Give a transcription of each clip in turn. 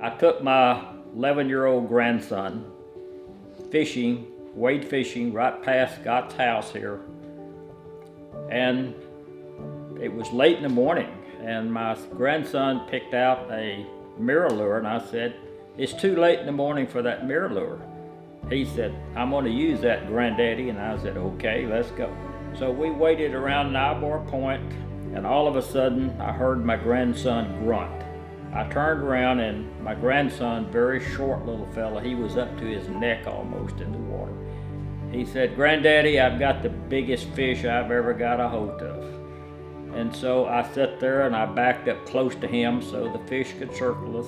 I took my 11-year-old grandson fishing, wade fishing right past Scott's house here. And it was late in the morning, and my grandson picked out a mirror lure, and I said, "It's too late in the morning for that mirror lure." He said, "I'm going to use that, Granddaddy," and I said, "Okay, let's go." So we waited around Nybor Point, and all of a sudden I heard my grandson grunt. I turned around, and my grandson, very short little fella, he was up to his neck almost in the water. He said, "Granddaddy, I've got the biggest fish I've ever got a hold of." And so I sat there and I backed up close to him so the fish could circle us.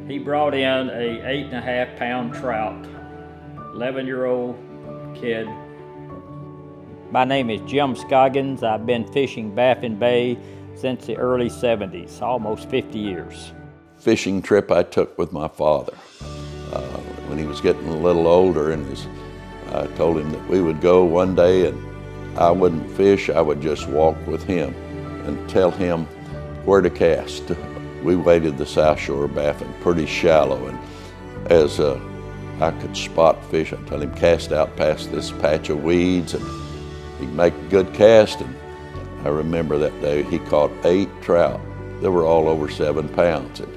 He brought in a 8.5 pound trout, 11-year-old kid. My name is Jim Scoggins. I've been fishing Baffin Bay since the early 70s, almost 50 years. Fishing trip I took with my father. When he was getting a little older, and I told him that we would go one day and I wouldn't fish, I would just walk with him and tell him where to cast. We waded the South Shore of Baffin pretty shallow, and as I could spot fish, I'd tell him cast out past this patch of weeds, and he'd make a good cast. And I remember that day he caught 8 trout. They were all over 7 pounds. And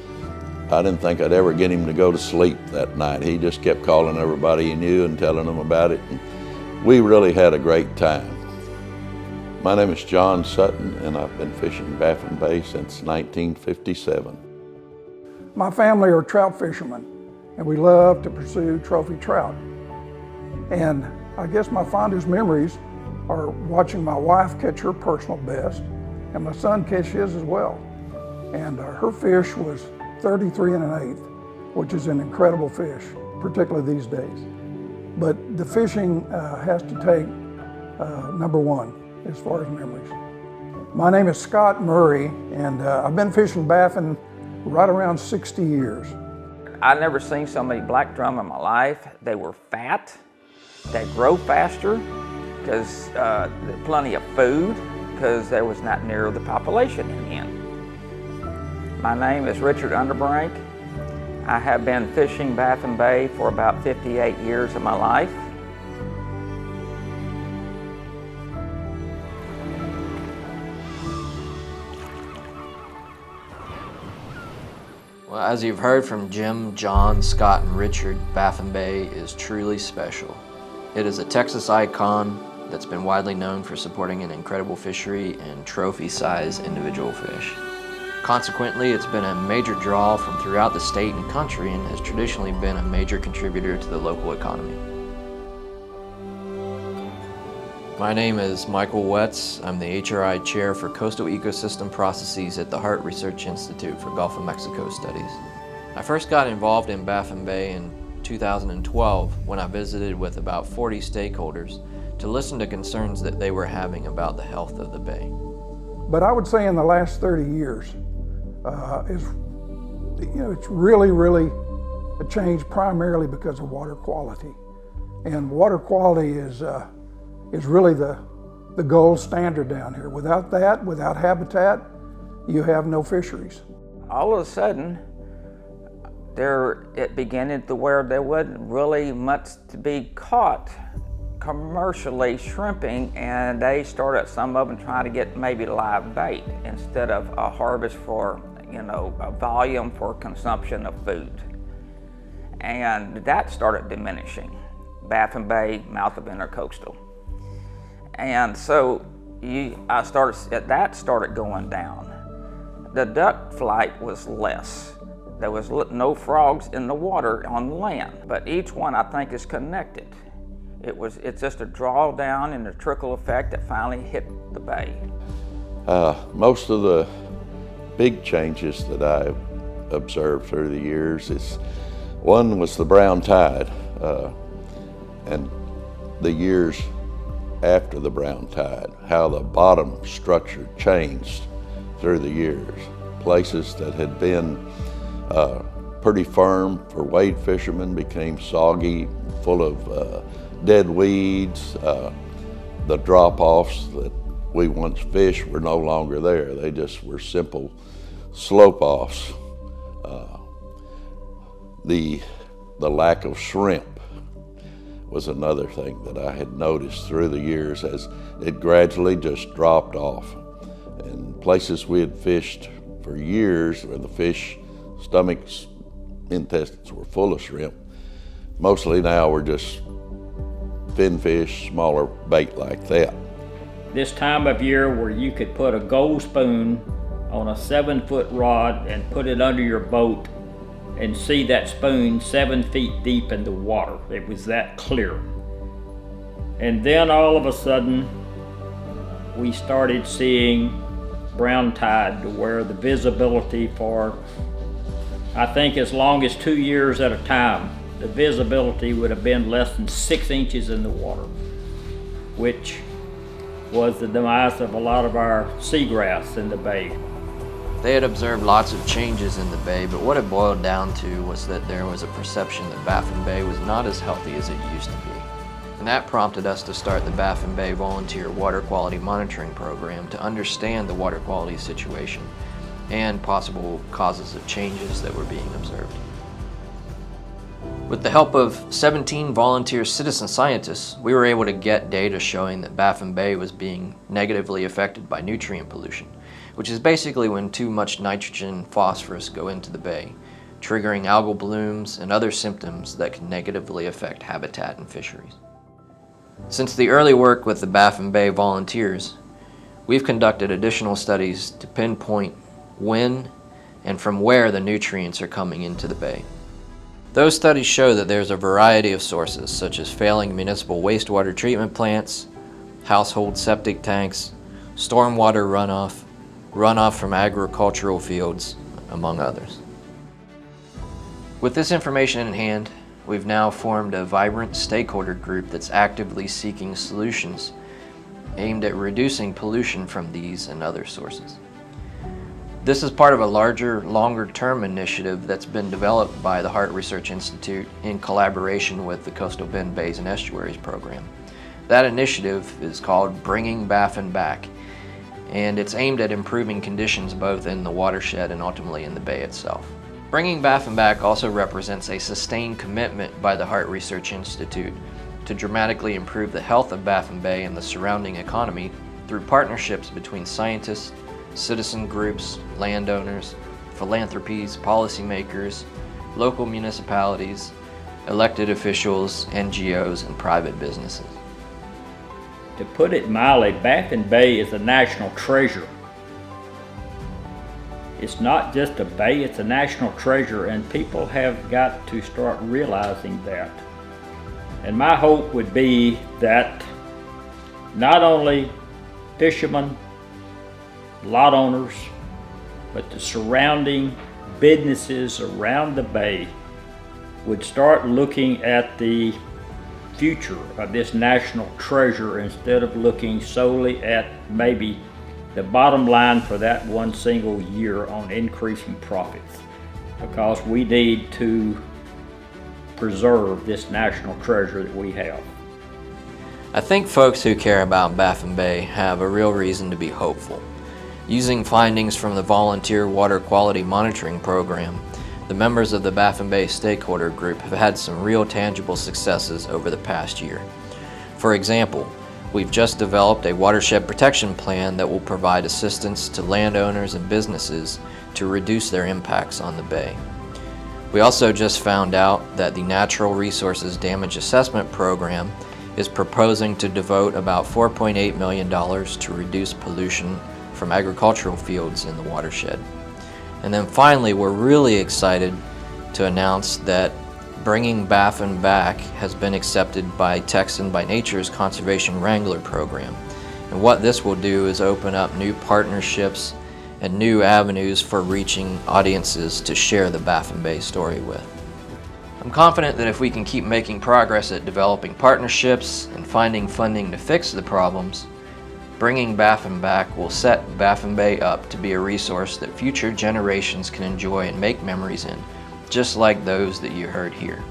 I didn't think I'd ever get him to go to sleep that night. He just kept calling everybody he knew and telling them about it. And we really had a great time. My name is John Sutton, and I've been fishing Baffin Bay since 1957. My family are trout fishermen, and we love to pursue trophy trout. And I guess my fondest memories are watching my wife catch her personal best, and my son catch his as well. And her fish was 33 1/8, which is an incredible fish, particularly these days. But the fishing has to take number one as far as memories. My name is Scott Murray, and I've been fishing Baffin right around 60 years. I've never seen so many black drum in my life. They were fat, they grow faster, because plenty of food, because there was not near the population in the end. My name is Richard Underbrink. I have been fishing Baffin Bay for about 58 years of my life. Well, as you've heard from Jim, John, Scott, and Richard, Baffin Bay is truly special. It is a Texas icon that's been widely known for supporting an incredible fishery and trophy-sized individual fish. Consequently, it's been a major draw from throughout the state and country, and has traditionally been a major contributor to the local economy. My name is Michael Wetz. I'm the HRI Chair for Coastal Ecosystem Processes at the Harte Research Institute for Gulf of Mexico Studies. I first got involved in Baffin Bay in 2012 when I visited with about 40 stakeholders to listen to concerns that they were having about the health of the bay. But I would say in the last 30 years, it's really a change primarily because of water quality. And water quality is really the gold standard down here. Without that, without habitat, you have no fisheries. All of a sudden, it began to where there wasn't really much to be caught commercially shrimping, and they started, some of them, trying to get maybe live bait instead of a harvest for, a volume for consumption of food. And that started diminishing. Baffin Bay, mouth of Intercoastal. And so that started going down. The duck flight was less. There was no frogs in the water on the land, but each one I think is connected. It's just a drawdown and a trickle effect that finally hit the bay. Most of the big changes that I've observed through the years one was the brown tide, and the years after the brown tide, how the bottom structure changed through the years. Places that had been pretty firm for wade fishermen became soggy, full of dead weeds. The drop-offs that we once fished were no longer there. They just were simple slope-offs. The lack of shrimp was another thing that I had noticed through the years as it gradually just dropped off. And places we had fished for years where the fish stomachs, intestines were full of shrimp, mostly now we're just fin fish, smaller bait like that. This time of year where you could put a gold spoon on a 7-foot rod and put it under your boat and see that spoon 7 feet deep in the water. It was that clear. And then all of a sudden, we started seeing brown tide to where the visibility for, I think as long as 2 years at a time, the visibility would have been less than 6 inches in the water, which was the demise of a lot of our seagrass in the bay. They had observed lots of changes in the bay, but what it boiled down to was that there was a perception that Baffin Bay was not as healthy as it used to be. And that prompted us to start the Baffin Bay Volunteer Water Quality Monitoring Program to understand the water quality situation and possible causes of changes that were being observed. With the help of 17 volunteer citizen scientists, we were able to get data showing that Baffin Bay was being negatively affected by nutrient pollution, which is basically when too much nitrogen and phosphorus go into the bay, triggering algal blooms and other symptoms that can negatively affect habitat and fisheries. Since the early work with the Baffin Bay volunteers, we've conducted additional studies to pinpoint when and from where the nutrients are coming into the bay. Those studies show that there's a variety of sources, such as failing municipal wastewater treatment plants, household septic tanks, stormwater runoff, runoff from agricultural fields, among others. With this information in hand, we've now formed a vibrant stakeholder group that's actively seeking solutions aimed at reducing pollution from these and other sources. This is part of a larger, longer-term initiative that's been developed by the Harte Research Institute in collaboration with the Coastal Bend Bays and Estuaries program. That initiative is called Bringing Baffin Back, and it's aimed at improving conditions both in the watershed and ultimately in the bay itself. Bringing Baffin Back also represents a sustained commitment by the Harte Research Institute to dramatically improve the health of Baffin Bay and the surrounding economy through partnerships between scientists, citizen groups, landowners, philanthropies, policymakers, local municipalities, elected officials, NGOs, and private businesses. To put it mildly, Baffin Bay is a national treasure. It's not just a bay, it's a national treasure, and people have got to start realizing that. And my hope would be that not only fishermen, lot owners, but the surrounding businesses around the bay would start looking at the future of this national treasure instead of looking solely at maybe the bottom line for that one single year on increasing profits, because we need to preserve this national treasure that we have. I think folks who care about Baffin Bay have a real reason to be hopeful. Using findings from the Volunteer Water Quality Monitoring Program, the members of the Baffin Bay Stakeholder Group have had some real tangible successes over the past year. For example, we've just developed a watershed protection plan that will provide assistance to landowners and businesses to reduce their impacts on the bay. We also just found out that the Natural Resources Damage Assessment Program is proposing to devote about $4.8 million to reduce pollution from agricultural fields in the watershed. And then finally, we're really excited to announce that Bringing Baffin Back has been accepted by Texan by Nature's Conservation Wrangler program. And what this will do is open up new partnerships and new avenues for reaching audiences to share the Baffin Bay story with. I'm confident that if we can keep making progress at developing partnerships and finding funding to fix the problems, Bringing Baffin Back will set Baffin Bay up to be a resource that future generations can enjoy and make memories in, just like those that you heard here.